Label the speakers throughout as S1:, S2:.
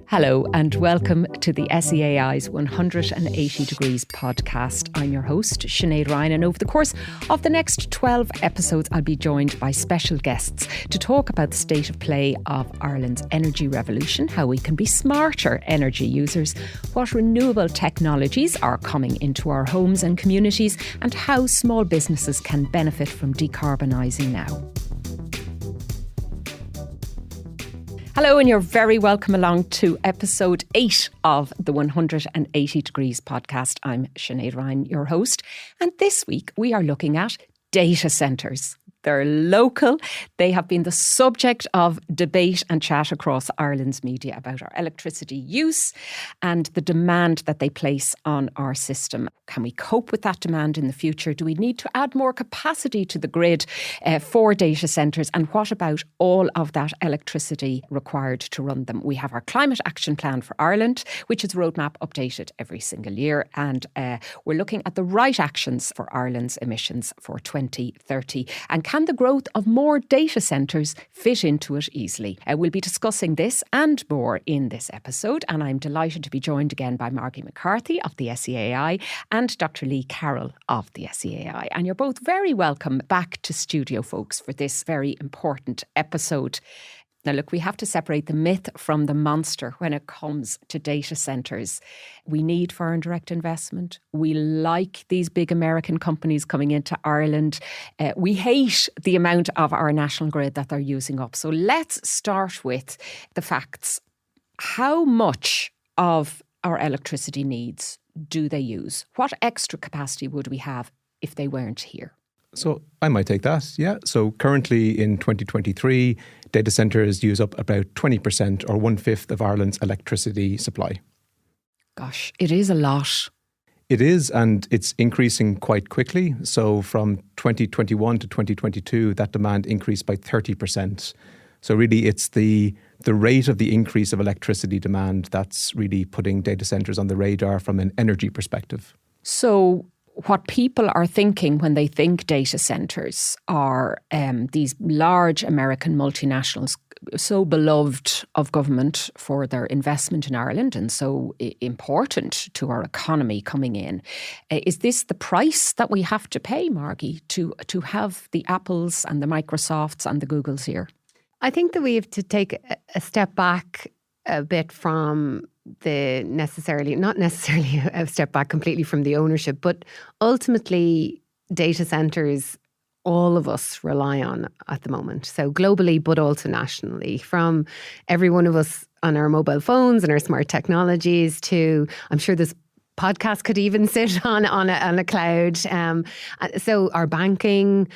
S1: Hello and welcome to the SEAI's 180 Degrees podcast. I'm your host, Sinead Ryan, and over the course of the next 12 episodes, I'll be joined by special guests to talk about the state of play of Ireland's energy revolution, how we can be smarter energy users, what renewable technologies are coming into our homes and communities, and how small businesses can benefit from decarbonising now. Hello, and you're very welcome along to episode 8 of the 180 Degrees podcast. I'm Sinead Ryan, your host, and this week we are looking at data centres. They're local. They have been the subject of debate and chat across Ireland's media about our electricity use and the demand that they place on our system. Can we cope with that demand in the future? Do we need to add more capacity to the grid for data centres? And what about all of that electricity required to run them? We have our Climate Action Plan for Ireland, which is roadmap updated every single year. And we're looking at the right actions for Ireland's emissions for 2030. And can the growth of more data centres fit into it easily? We'll be discussing this and more in this episode, and I'm delighted to be joined again by Margie McCarthy of the SEAI and Dr. Lee Carroll of the SEAI. And you're both very welcome back to studio, folks, for this very important episode. Now, look, we have to separate the myth from the monster when it comes to data centres. We need foreign direct investment. We like these big American companies coming into Ireland. We hate the amount of our national grid that they're using up. So let's start with the facts. How much of our electricity needs do they use? What extra capacity would we have if they weren't here?
S2: So I might take that, yeah. So currently in 2023, data centres use up about 20% or 1/5 of Ireland's electricity supply.
S1: Gosh, it is a lot.
S2: It is, and it's increasing quite quickly. So from 2021 to 2022, that demand increased by 30%. So really it's the rate of the increase of electricity demand that's really putting data centres on the radar from an energy perspective.
S1: So what people are thinking when they think data centres are these large American multinationals, so beloved of government for their investment in Ireland and so important to our economy coming in. Is this the price that we have to pay, Margie, to have the Apples and the Microsofts and the Googles here?
S3: I think that we have to take a step back a bit from not necessarily a step back completely from the ownership, but ultimately data centres all of us rely on at the moment. So globally, but also nationally, from every one of us on our mobile phones and our smart technologies to, I'm sure this podcast could even sit on a cloud. So our banking,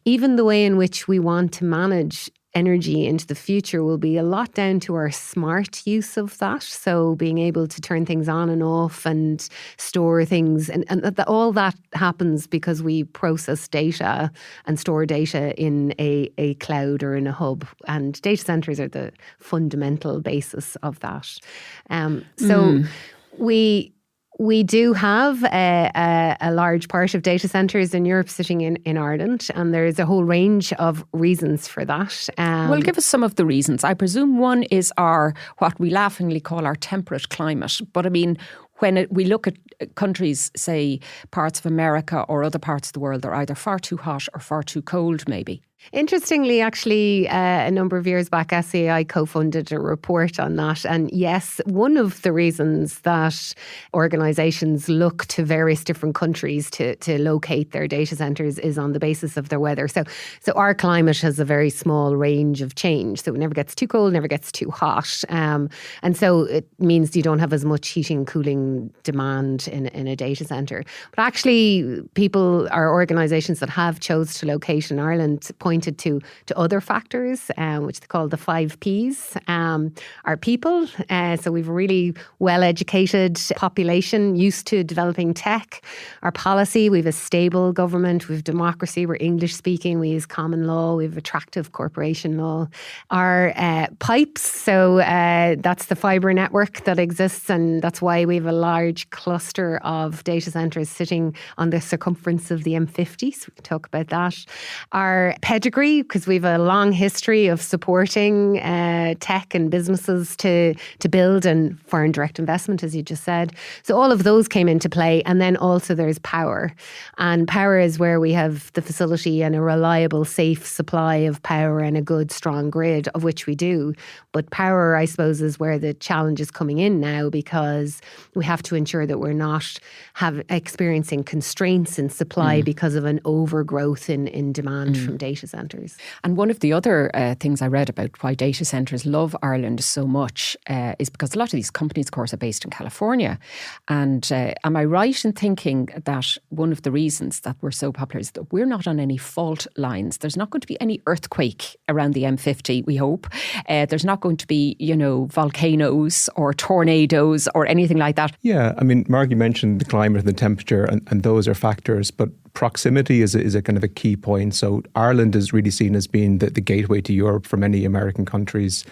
S3: even the way in which we want to manage energy into the future will be a lot down to our smart use of that. So being able to turn things on and off and store things. And all that happens because we process data and store data in a cloud or in a hub. And data centres are the fundamental basis of that. We do have a large part of data centres in Europe sitting in Ireland, and there's a whole range of reasons for that.
S1: Well, give us some of the reasons. I presume one is what we laughingly call our temperate climate. But I mean, when we look at countries, say parts of America or other parts of the world, they're either far too hot or far too cold, maybe.
S3: Interestingly, actually, a number of years back, SEAI co-funded a report on that. And yes, one of the reasons that organisations look to various different countries to locate their data centres is on the basis of their weather. So our climate has a very small range of change. So it never gets too cold, never gets too hot. And so it means you don't have as much heating, cooling demand in a data centre. But actually, people or organisations that have chose to locate in Ireland pointed to other factors, which they call the 5 Ps. Our people, so we've a really well-educated population used to developing tech. Our policy, we have a stable government, we have democracy, we're English-speaking, we use common law, we have attractive corporation law. Our pipes, so that's the fibre network that exists, and that's why we have a large cluster of data centres sitting on the circumference of the M50, so we can talk about that. Our degree, because we have a long history of supporting tech and businesses to build, and foreign direct investment, as you just said. So all of those came into play. And then also there's power. And power is where we have the facility and a reliable, safe supply of power and a good, strong grid, of which we do. But power, I suppose, is where the challenge is coming in now, because we have to ensure that we're not experiencing constraints in supply because of an overgrowth in demand from data centres.
S1: And one of the other things I read about why data centres love Ireland so much is because a lot of these companies, of course, are based in California. And am I right in thinking that one of the reasons that we're so popular is that we're not on any fault lines? There's not going to be any earthquake around the Ep15, we hope. There's not going to be, volcanoes or tornadoes or anything like that.
S2: Yeah, I mean, Margie mentioned the climate and the temperature, and those are factors, but proximity is a kind of a key point. So Ireland is really seen as being the gateway to Europe for many American countries.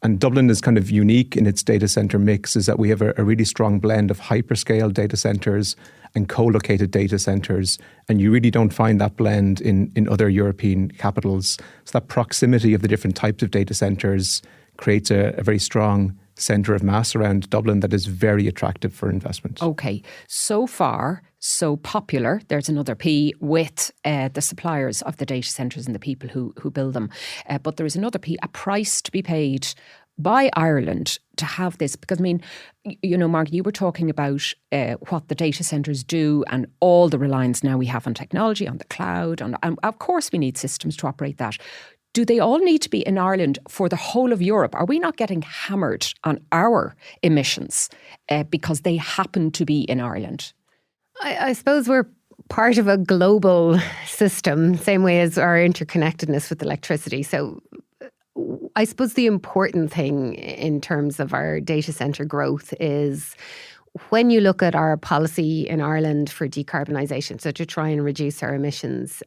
S2: And Dublin is kind of unique in its data centre mix, is that we have a really strong blend of hyperscale data centres and co-located data centres. And you really don't find that blend in other European capitals. So that proximity of the different types of data centres creates a very strong centre of mass around Dublin that is very attractive for investment.
S1: Okay, so far, so popular, there's another P, with the suppliers of the data centres and the people who build them. But there is another P, a price to be paid by Ireland to have this. Because, I mean, Mark, you were talking about what the data centres do and all the reliance now we have on technology, on the cloud, and of course we need systems to operate that. Do they all need to be in Ireland for the whole of Europe? Are we not getting hammered on our emissions because they happen to be in Ireland?
S3: I suppose we're part of a global system, same way as our interconnectedness with electricity. So I suppose the important thing in terms of our data centre growth is when you look at our policy in Ireland for decarbonisation, so to try and reduce our emissions,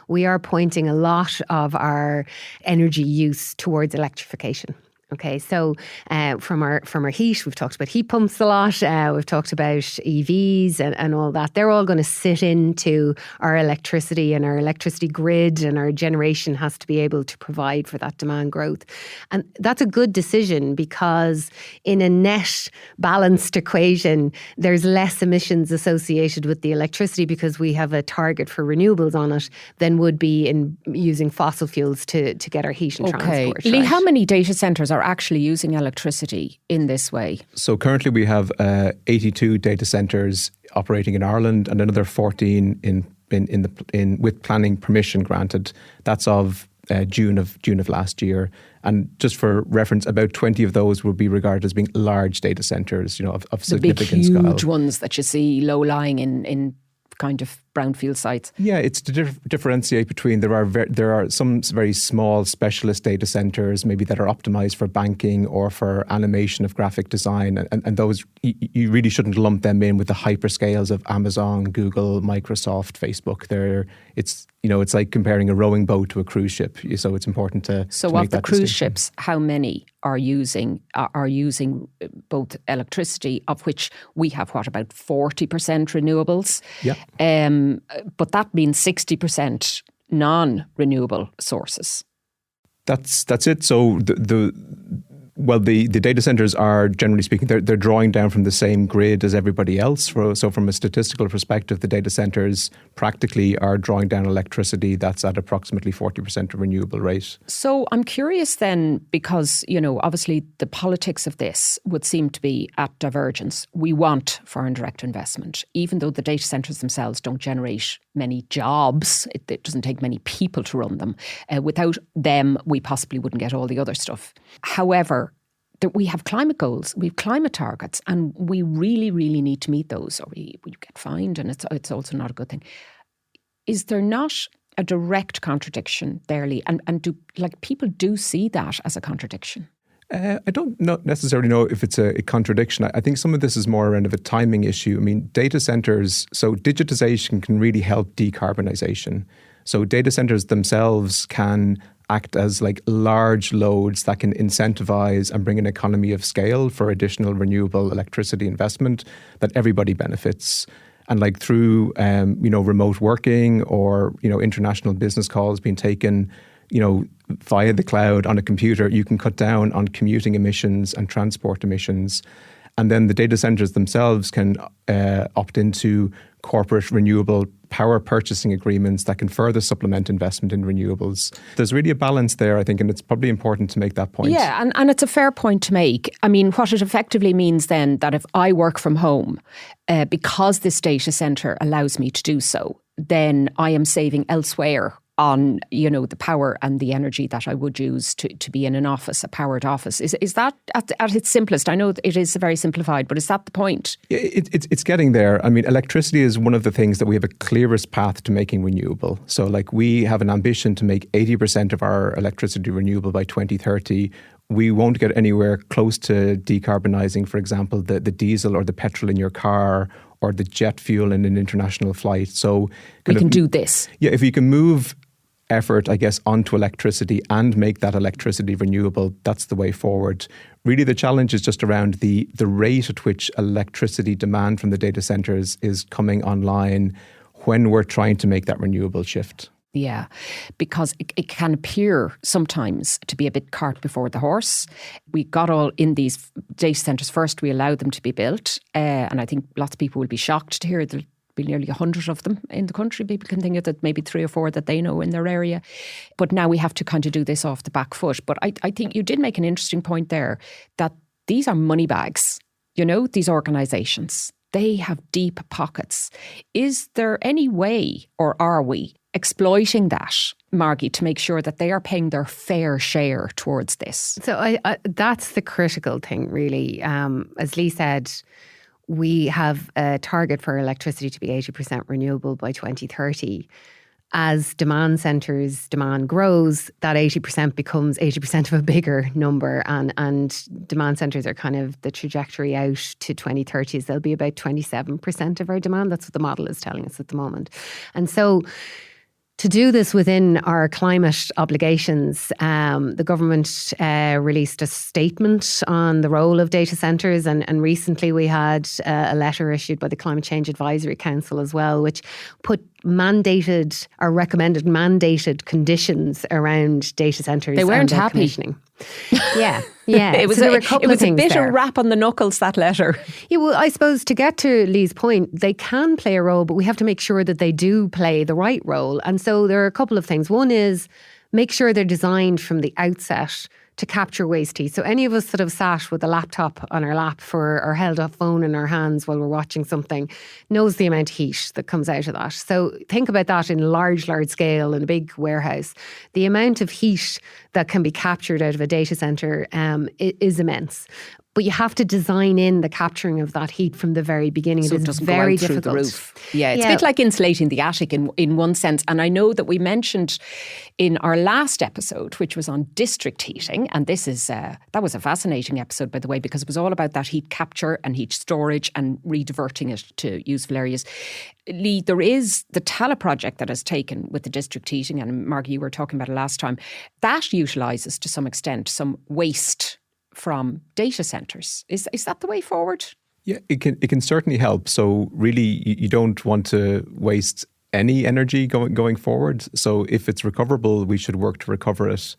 S3: we are pointing a lot of our energy use towards electrification. Okay, so from our heat, we've talked about heat pumps a lot. We've talked about EVs and all that. They're all going to sit into our electricity, and our electricity grid and our generation has to be able to provide for that demand growth. And that's a good decision, because in a net balanced equation, there's less emissions associated with the electricity because we have a target for renewables on it than would be in using fossil fuels to get our heat and transport.
S1: Lee,
S3: right?
S1: how many data centres are actually using electricity in this way?
S2: So currently we have 82 data centres operating in Ireland, and another 14 with planning permission granted. That's of June of last year. And just for reference, about 20 of those will be regarded as being large data centres, of significant scale.
S1: The big, huge ones that you see low-lying in kind of brownfield sites.
S2: Yeah, it's to differentiate between there are some very small specialist data centres maybe that are optimised for banking or for animation of graphic design, and those you really shouldn't lump them in with the hyperscales of Amazon, Google, Microsoft, Facebook. It's like comparing a rowing boat to a cruise ship. So it's important to
S1: So
S2: to make
S1: of the
S2: that
S1: cruise
S2: distinction.
S1: ships, how many are using both electricity, of which we have about 40% renewables?
S2: Yeah.
S1: But that means 60% non-renewable sources.
S2: That's it. So the data centres are, generally speaking, they're drawing down from the same grid as everybody else. So from a statistical perspective, the data centres practically are drawing down electricity that's at approximately 40% of renewable rate.
S1: So I'm curious then, because, obviously the politics of this would seem to be at divergence. We want foreign direct investment, even though the data centres themselves don't generate many jobs. It doesn't take many people to run them. Without them, we possibly wouldn't get all the other stuff. However, that we have climate goals, we have climate targets, and we really, really need to meet those, or we get fined, and it's also not a good thing. Is there not a direct contradiction there, Lee? And do people do see that as a contradiction?
S2: I don't necessarily know if it's a contradiction. I think some of this is more around of a timing issue. I mean, data centres, so digitization can really help decarbonisation. So data centres themselves can act as large loads that can incentivize and bring an economy of scale for additional renewable electricity investment that everybody benefits. And like through, remote working or, international business calls being taken, via the cloud on a computer, you can cut down on commuting emissions and transport emissions. And then the data centers themselves can opt into corporate renewable power purchasing agreements that can further supplement investment in renewables. There's really a balance there, I think, and it's probably important to make that point.
S1: Yeah, and it's a fair point to make. I mean, what it effectively means then that if I work from home, because this data center allows me to do so, then I am saving elsewhere on, the power and the energy that I would use to be in an office, a powered office. Is that at its simplest? I know it is very simplified, but is that the point?
S2: It's getting there. I mean, electricity is one of the things that we have a clearest path to making renewable. So like we have an ambition to make 80% of our electricity renewable by 2030. We won't get anywhere close to decarbonising, for example, the diesel or the petrol in your car or the jet fuel in an international flight. So
S1: we can do this.
S2: Yeah, if you can move effort, I guess, onto electricity and make that electricity renewable, that's the way forward. Really, the challenge is just around the rate at which electricity demand from the data centres is coming online when we're trying to make that renewable shift.
S1: Yeah, because it can appear sometimes to be a bit cart before the horse. We got all in these data centres first, we allowed them to be built. And I think lots of people will be shocked to hear there'll be nearly 100 of them in the country. People can think of that maybe 3 or 4 that they know in their area. But now we have to kind of do this off the back foot. But I think you did make an interesting point there that these are money bags, these organisations. They have deep pockets. Is there any way, or are we, exploiting that, Margie, to make sure that they are paying their fair share towards this?
S3: So I that's the critical thing, really. As Lee said, we have a target for electricity to be 80% renewable by 2030. As demand centres, demand grows, that 80% becomes 80% of a bigger number. And demand centres are kind of the trajectory out to 2030 is they'll be about 27% of our demand. That's what the model is telling us at the moment. And so to do this within our climate obligations, the government released a statement on the role of data centres, and recently we had a letter issued by the Climate Change Advisory Council as well, which put mandated or recommended mandated conditions around data centres.
S1: They weren't
S3: and
S1: happy.
S3: Commissioning. Yeah.
S1: It was,
S3: so
S1: it was a bit of rap on the knuckles, that letter.
S3: Yeah, well, I suppose to get to Lee's point, they can play a role, but we have to make sure that they do play the right role. And so there are a couple of things. One is make sure they're designed from the outset to capture waste heat. So any of us that have sat with a laptop on our lap or held a phone in our hands while we're watching something knows the amount of heat that comes out of that. So think about that in large scale in a big warehouse. The amount of heat that can be captured out of a data centre is immense. But you have to design in the capturing of that heat from the very beginning.
S1: So
S3: it
S1: doesn't
S3: very
S1: go out
S3: difficult.
S1: Through the roof. Yeah, it's a bit like insulating the attic in one sense. And I know that we mentioned in our last episode, which was on district heating, and this is that was a fascinating episode, by the way, because it was all about that heat capture and heat storage and re-diverting it to useful areas. Lee, there is the Tala project that has taken with the district heating, and Margie, you were talking about it last time. That utilises to some extent some waste from data centres. Is that the way forward?
S2: Yeah, it can certainly help. So really, you don't want to waste any energy going forward. So if it's recoverable, we should work to recover it.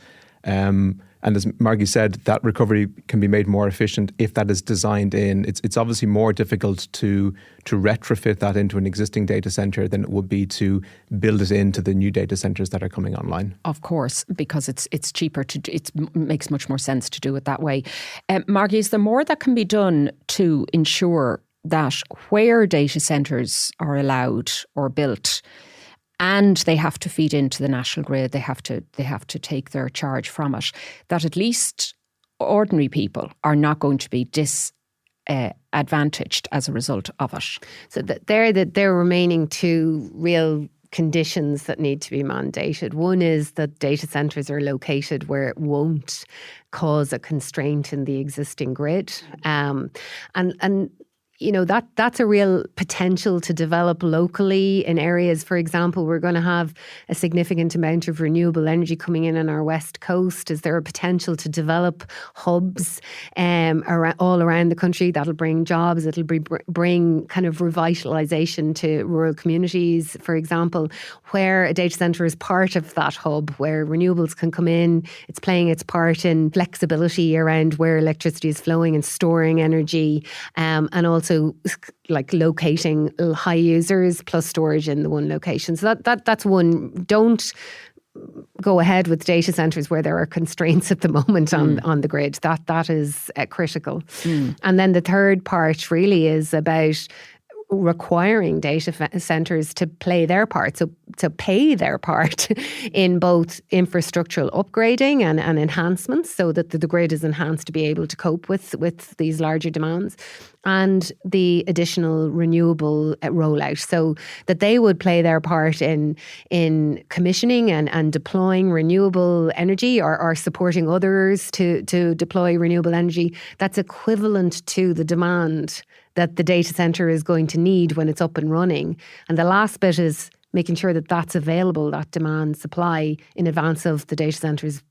S2: And as Margie said, that recovery can be made more efficient if that is designed in. It's obviously more difficult to retrofit that into an existing data centre than it would be to build it into the new data centres that are coming online.
S1: Of course, because it's cheaper it makes much more sense to do it that way. Margie, is there more that can be done to ensure that where data centres are allowed or built, and they have to feed into the national grid, they have to take their charge from it, that at least ordinary people are not going to be disadvantaged as a result of it?
S3: So they're remaining 2 real conditions that need to be mandated. One is that data centres are located where it won't cause a constraint in the existing grid. And that's a real potential to develop locally in areas. For example, we're going to have a significant amount of renewable energy coming in on our west coast. Is there a potential to develop hubs all around the country that'll bring jobs? It'll bring kind of revitalisation to rural communities, for example, where a data centre is part of that hub, where renewables can come in. It's playing its part in flexibility around where electricity is flowing and storing energy, and also like locating high users plus storage in the one location. So that's one. Don't go ahead with data centres where there are constraints at the moment on the grid. That is critical. And then the third part really is about requiring data centres to play their part, so to pay their part in both infrastructural upgrading and enhancements, so that the grid is enhanced to be able to cope with these larger demands, and the additional renewable rollout, so that they would play their part in commissioning and deploying renewable energy, or supporting others to deploy renewable energy that's equivalent to the demand that the data centre is going to need when it's up and running. And the last bit is making sure that that's available, that demand supply, in advance of the data centres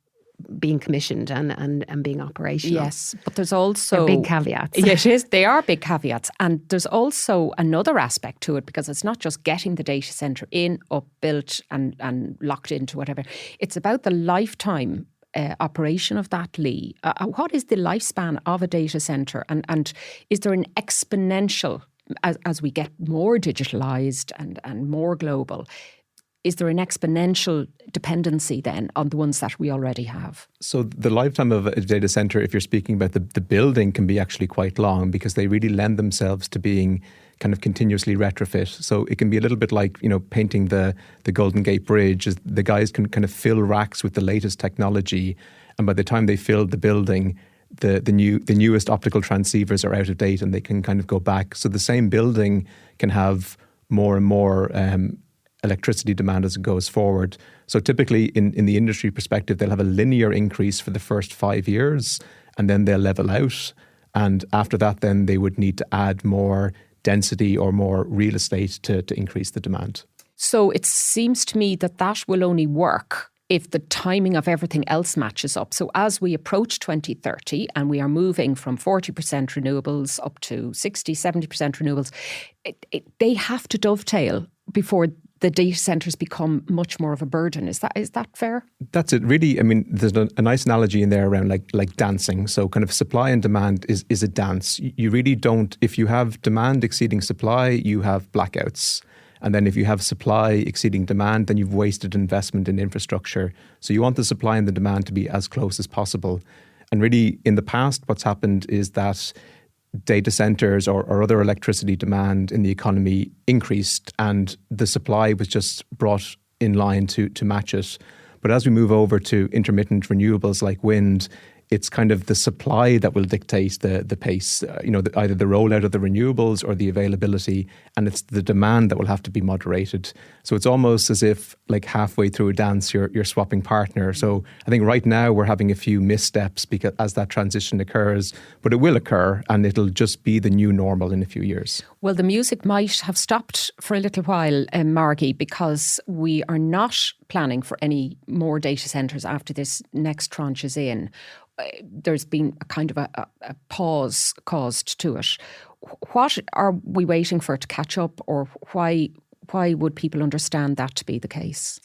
S3: being commissioned and being operational.
S1: Yes, but there's also...
S3: They're big caveats.
S1: Yeah, it is. They are big caveats. And there's also another aspect to it, because it's not just getting the data centre in, up, built and locked into whatever. It's about the lifetime operation of that, Lee. What is the lifespan of a data centre? And is there an exponential, as we get more digitalised and more global, is there an exponential dependency then on the ones that we already have?
S2: So the lifetime of a data centre, if you're speaking about the building, can be actually quite long, because they really lend themselves to being kind of continuously retrofit. So it can be a little bit like, painting the Golden Gate Bridge. The guys can kind of fill racks with the latest technology, and by the time they fill the building, the newest optical transceivers are out of date and they can kind of go back. So the same building can have more and more electricity demand as it goes forward. So typically in the industry perspective, they'll have a linear increase for the first 5 years, and then they'll level out. And after that, then they would need to add more density or more real estate to increase the demand.
S1: So it seems to me that will only work if the timing of everything else matches up. So as we approach 2030 and we are moving from 40% renewables up to 60, 70% renewables, they have to dovetail before the data centres become much more of a burden. Is that fair? That's
S2: it. Really, I mean, there's a nice analogy in there around like dancing. So kind of supply and demand is a dance. You really don't, if you have demand exceeding supply, you have blackouts. And then if you have supply exceeding demand, then you've wasted investment in infrastructure. So you want the supply and the demand to be as close as possible. And really, in the past, what's happened is that data centers or other electricity demand in the economy increased, and the supply was just brought in line to match it. But as we move over to intermittent renewables like wind, it's kind of the supply that will dictate the pace, either the rollout of the renewables or the availability, and it's the demand that will have to be moderated. So it's almost as if like halfway through a dance, you're swapping partner. So I think right now we're having a few missteps because as that transition occurs, but it will occur and it'll just be the new normal in a few years.
S1: Well, the music might have stopped for a little while, Margie, because we are not planning for any more data centres after this next tranche is in. There's been a kind of a pause caused to it. What are we waiting for it to catch up, or why would people understand that to be the case?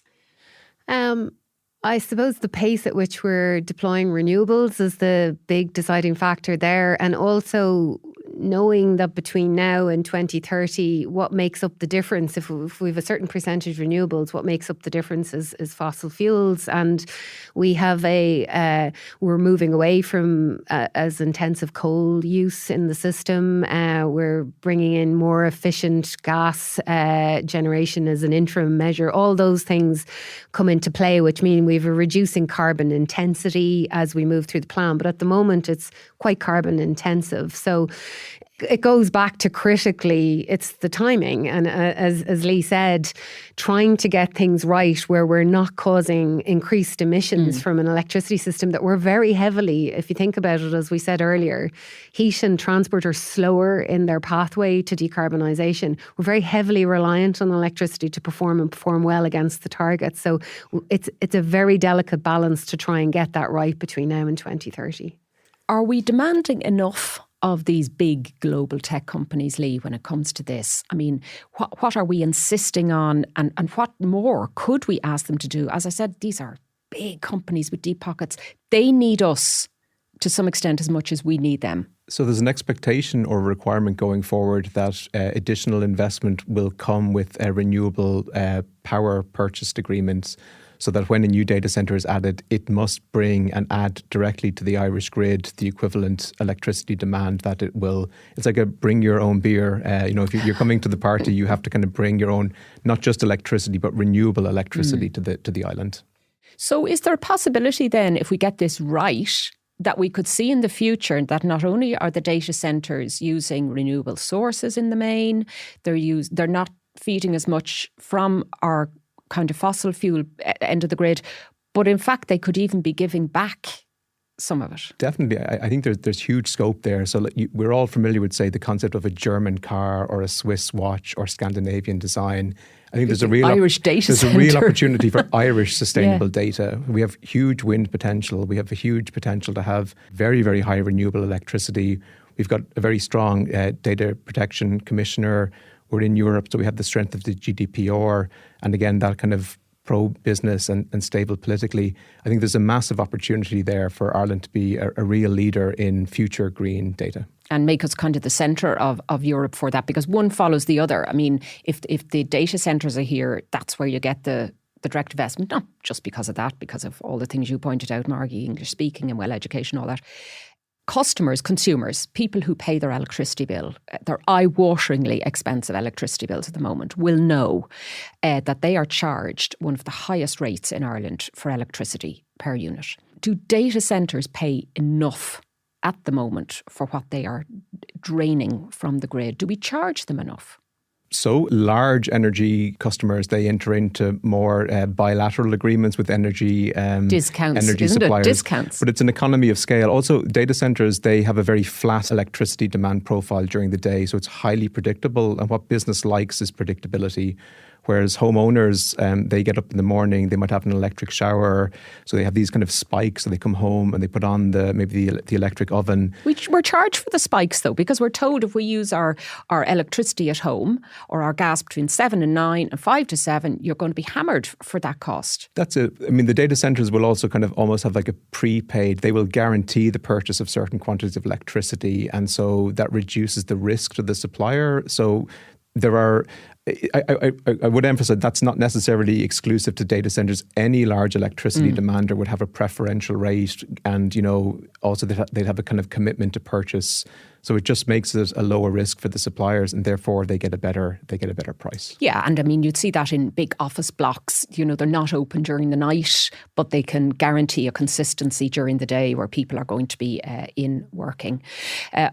S3: I suppose the pace at which we're deploying renewables is the big deciding factor there, and also knowing that between now and 2030, what makes up the difference, if we have a certain percentage renewables, what makes up the difference is fossil fuels. And we have we're moving away from as intensive coal use in the system. We're bringing in more efficient gas generation as an interim measure. All those things come into play, which mean we have a reducing carbon intensity as we move through the plan. But at the moment, it's quite carbon intensive. So It goes back to critically, it's the timing. And as Lee said, trying to get things right where we're not causing increased emissions from an electricity system that we're very heavily, if you think about it, as we said earlier, heat and transport are slower in their pathway to decarbonisation. We're very heavily reliant on electricity to perform well against the targets. So it's a very delicate balance to try and get that right between now and 2030.
S1: Are we demanding enough of these big global tech companies, Lee, when it comes to this? I mean, what are we insisting on, and what more could we ask them to do? As I said, these are big companies with deep pockets. They need us to some extent as much as we need them.
S2: So there's an expectation or requirement going forward that additional investment will come with renewable power purchased agreements, so that when a new data centre is added, it must bring and add directly to the Irish grid the equivalent electricity demand that it will. It's like a bring your own beer. If you're coming to the party, you have to kind of bring your own, not just electricity, but renewable electricity to the island.
S1: So is there a possibility then, if we get this right, that we could see in the future that not only are the data centres using renewable sources in the main, they're not feeding as much from our kind of fossil fuel end of the grid, but in fact they could even be giving back some of it?
S2: Definitely. I think there's huge scope there. So we're all familiar with, say, the concept of a German car or a Swiss watch or Scandinavian design. I think there's a real
S1: Irish data
S2: there's
S1: centre.
S2: a real opportunity for Irish sustainable data. We have huge wind potential. We have a huge potential to have very, very high renewable electricity. We've got a very strong data protection commissioner. We're in Europe, so we have the strength of the GDPR, and again, that kind of pro-business and stable politically. I think there's a massive opportunity there for Ireland to be a real leader in future green data.
S1: And make us kind of the centre of Europe for that, because one follows the other. I mean, if the data centres are here, that's where you get the direct investment, not just because of that, because of all the things you pointed out, Margie, English speaking and well education, all that. Customers, consumers, people who pay their electricity bill, their eye-wateringly expensive electricity bills at the moment, will know that they are charged one of the highest rates in Ireland for electricity per unit. Do data centres pay enough at the moment for what they are draining from the grid? Do we charge them enough?
S2: So large energy customers, they enter into more bilateral agreements with energy
S1: discounts,
S2: energy
S1: isn't
S2: suppliers.
S1: It? Discounts.
S2: But it's an economy of scale. Also, data centres, they have a very flat electricity demand profile during the day, so it's highly predictable. And what business likes is predictability. Whereas homeowners, they get up in the morning, they might have an electric shower, so they have these kind of spikes, so they come home and they put on maybe the electric oven.
S1: We're charged for the spikes though, because we're told if we use our electricity at home or our gas between 7 and 9 and 5 to 7, you're going to be hammered for that cost.
S2: That's it. I mean, the data centres will also kind of almost have like a prepaid, they will guarantee the purchase of certain quantities of electricity, and so that reduces the risk to the supplier. So there are, I would emphasize that's not necessarily exclusive to data centres. Any large electricity demander would have a preferential rate, and also they'd have a kind of commitment to purchase. So it just makes it a lower risk for the suppliers, and therefore they get a better price.
S1: Yeah, and I mean you'd see that in big office blocks. They're not open during the night, but they can guarantee a consistency during the day where people are going to be in working.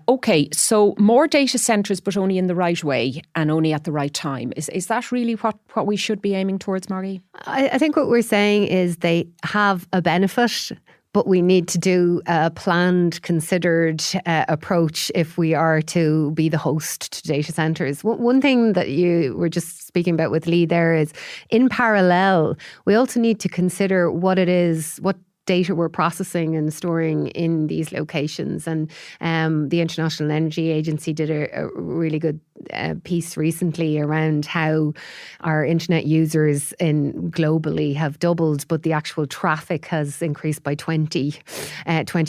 S1: Okay, so more data centres, but only in the right way and only at the right time. Is that really what we should be aiming towards, Margie?
S3: I think what we're saying is they have a benefit, but we need to do a planned, considered approach if we are to be the host to data centres. One thing that you were just speaking about with Lee there is, in parallel, we also need to consider what data we're processing and storing in these locations. And the International Energy Agency did a really good piece recently around how our internet users globally have doubled, but the actual traffic has increased by 20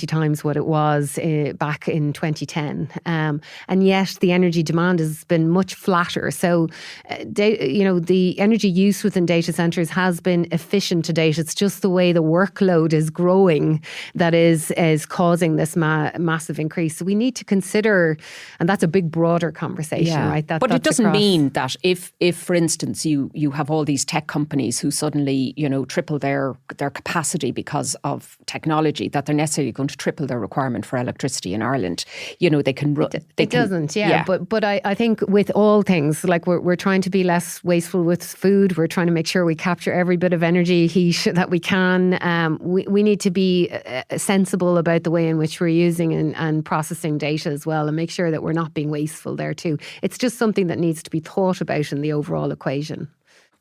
S3: times what it was back in 2010. And yet the energy demand has been much flatter. So, the energy use within data centres has been efficient to date. It's just the way the workload is growing that is causing this massive increase. So we need to consider, and that's a big broader conversation right?
S1: But it doesn't mean that if for instance you have all these tech companies who suddenly triple their capacity because of technology, that they're necessarily going to triple their requirement for electricity in Ireland. They can.
S3: It doesn't, yeah. But I think with all things, like we're trying to be less wasteful with food. We're trying to make sure we capture every bit of energy, heat that we can. We need to be sensible about the way in which we're using and processing data as well, and make sure that we're not being wasteful there too. It's just something that needs to be thought about in the overall equation.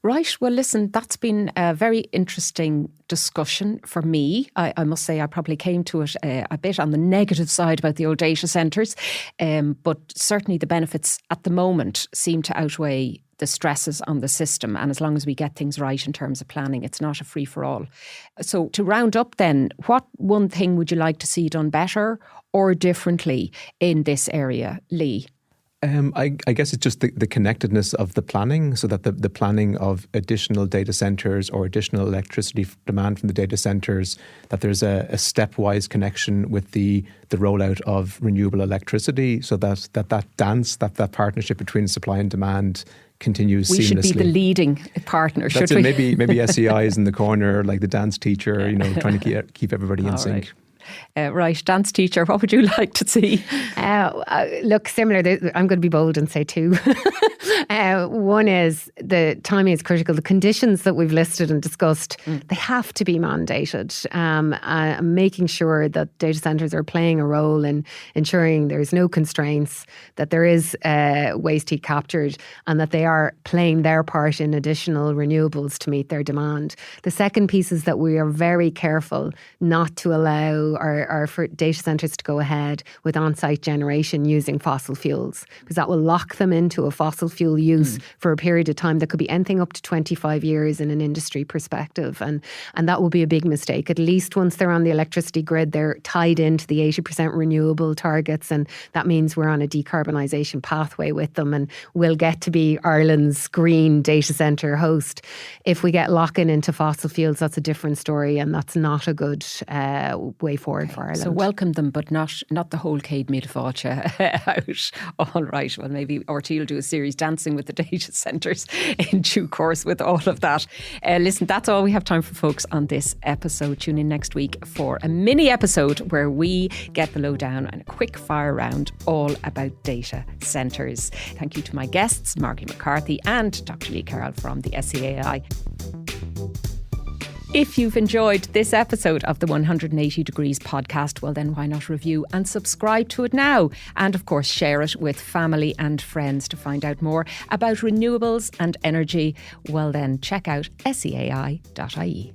S1: Right. Well, listen, that's been a very interesting discussion for me. I must say I probably came to it a bit on the negative side about the old data centres, but certainly the benefits at the moment seem to outweigh the stresses on the system. And as long as we get things right in terms of planning, it's not a free-for-all. So to round up then, what one thing would you like to see done better or differently in this area, Lee?
S2: I guess it's just the connectedness of the planning, so that the planning of additional data centres or additional electricity demand from the data centres, that there's a stepwise connection with the rollout of renewable electricity, so that partnership between supply and demand continues seamlessly.
S1: We should be the leading partner, should we?
S2: Maybe SEI is in the corner, like the dance teacher, trying to keep everybody in sync.
S1: Right, dance teacher, what would you like to see?
S3: Look, similar. I'm going to be bold and say two. One is the timing is critical. The conditions that we've listed and discussed, they have to be mandated. Making sure that data centres are playing a role in ensuring there's no constraints, that there is waste heat captured, and that they are playing their part in additional renewables to meet their demand. The second piece is that we are very careful not to allow our data centres to go ahead with on-site generation using fossil fuels, because that will lock them into a fossil fuel use for a period of time that could be anything up to 25 years in an industry perspective. And that will be a big mistake. At least once they're on the electricity grid, they're tied into the 80% renewable targets. And that means we're on a decarbonisation pathway with them, and we'll get to be Ireland's green data centre host. If we get lock-in into fossil fuels, that's a different story, and that's not a good way forward for Ireland.
S1: So welcome them, but not the whole Céad Míle Fáilte out. All right. Well, maybe RT will do a series dancing with the data centres in due course with all of that. Listen, that's all we have time for, folks, on this episode. Tune in next week for a mini episode where we get the lowdown and a quick fire round all about data centres. Thank you to my guests, Margie McCarthy and Dr. Lee Carroll from the SEAI. If you've enjoyed this episode of the 180 Degrees podcast, well then why not review and subscribe to it now? And of course share it with family and friends to find out more about renewables and energy. Well then check out seai.ie.